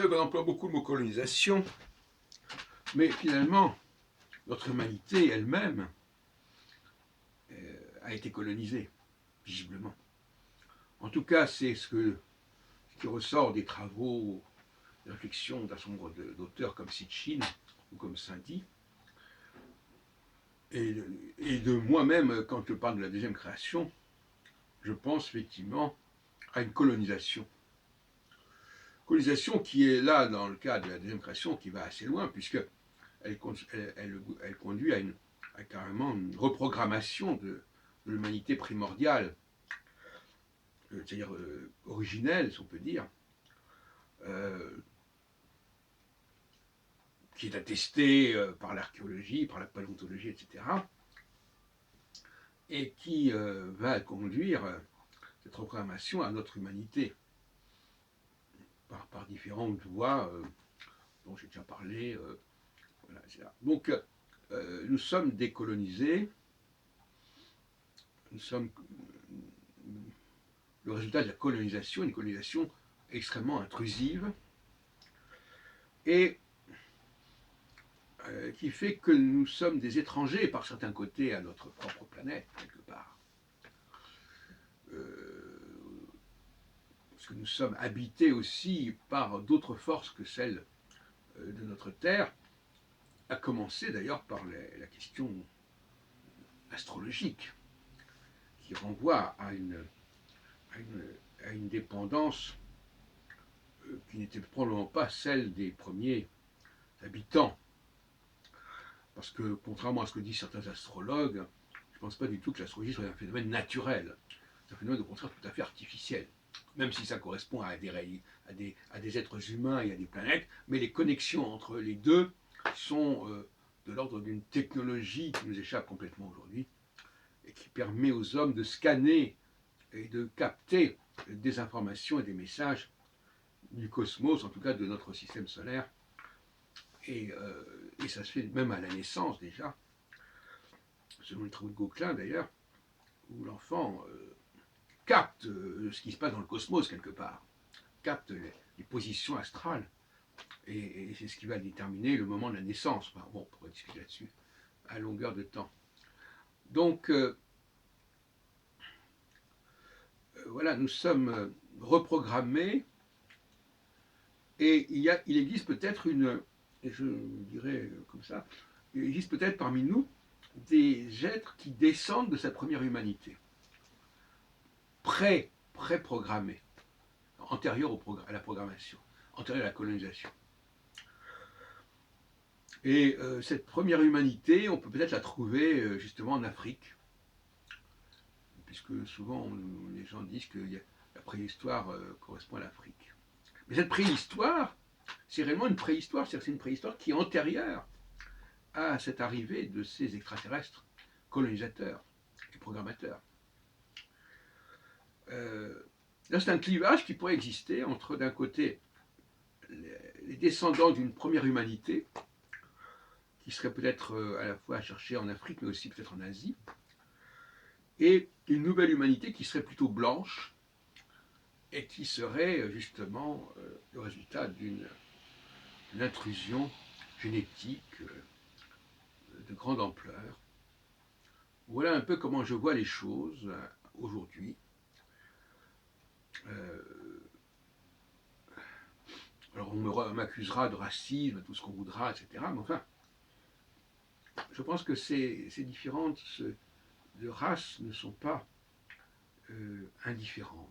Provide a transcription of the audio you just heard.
savez qu'on emploie beaucoup le mot colonisation, mais finalement, notre humanité elle-même a été colonisée, visiblement. En tout cas, c'est ce qui ressort des travaux, des réflexions d'un certain nombre d'auteurs comme Sitchin ou comme Sainty, et de moi-même, quand je parle de la deuxième création, je pense effectivement à une colonisation. Colonisation qui est là, dans le cas de la deuxième création, qui va assez loin, puisque elle conduit à carrément une reprogrammation de l'humanité primordiale, c'est-à-dire originelle, si on peut dire, qui est attestée par l'archéologie, par la paléontologie, etc., et qui va conduire cette reprogrammation à notre humanité, par différentes voies dont j'ai déjà parlé, voilà, etc. Donc, nous sommes décolonisés, nous sommes le résultat de la colonisation, une colonisation extrêmement intrusive, et qui fait que nous sommes des étrangers par certains côtés à notre propre planète, quelque part. Parce que nous sommes habités aussi par d'autres forces que celles de notre Terre, à commencer d'ailleurs par la question astrologique, qui renvoie à une dépendance qui n'était probablement pas celle des premiers habitants. Parce que, contrairement à ce que disent certains astrologues, je ne pense pas du tout que l'astrologie soit un phénomène naturel. C'est un phénomène, au contraire, tout à fait artificiel. Même si ça correspond à des êtres humains et à des planètes, mais les connexions entre les deux sont de l'ordre d'une technologie qui nous échappe complètement aujourd'hui et qui permet aux hommes de scanner et de capter des informations et des messages du cosmos, en tout cas de notre système solaire. Et ça se fait même à la naissance déjà, selon les travaux de Gauquelin d'ailleurs, où l'enfant capte ce qui se passe dans le cosmos quelque part, capte les positions astrales, et c'est ce qui va déterminer le moment de la naissance. Enfin, bon, on pourrait discuter là-dessus à longueur de temps. Donc, voilà, nous sommes reprogrammés, et il existe peut-être et je dirais comme ça, il existe peut-être parmi nous des êtres qui descendent de cette première humanité, pré-programmés, antérieurs à la programmation, antérieurs à la colonisation. Et cette première humanité, on peut peut-être la trouver justement en Afrique, puisque souvent les gens disent que la préhistoire correspond à l'Afrique. Mais cette préhistoire, c'est réellement une préhistoire, c'est-à-dire c'est une préhistoire qui est antérieure à cette arrivée de ces extraterrestres colonisateurs et programmateurs. Là, c'est un clivage qui pourrait exister entre, d'un côté, les descendants d'une première humanité, qui serait peut-être à la fois à chercher en Afrique, mais aussi peut-être en Asie, et une nouvelle humanité qui serait plutôt blanche, et qui serait justement le résultat d'une intrusion génétique de grande ampleur. Voilà un peu comment je vois les choses aujourd'hui. Alors on m'accusera de racisme, tout ce qu'on voudra, etc. Mais enfin, je pense que ces différences de races ne sont pas indifférentes.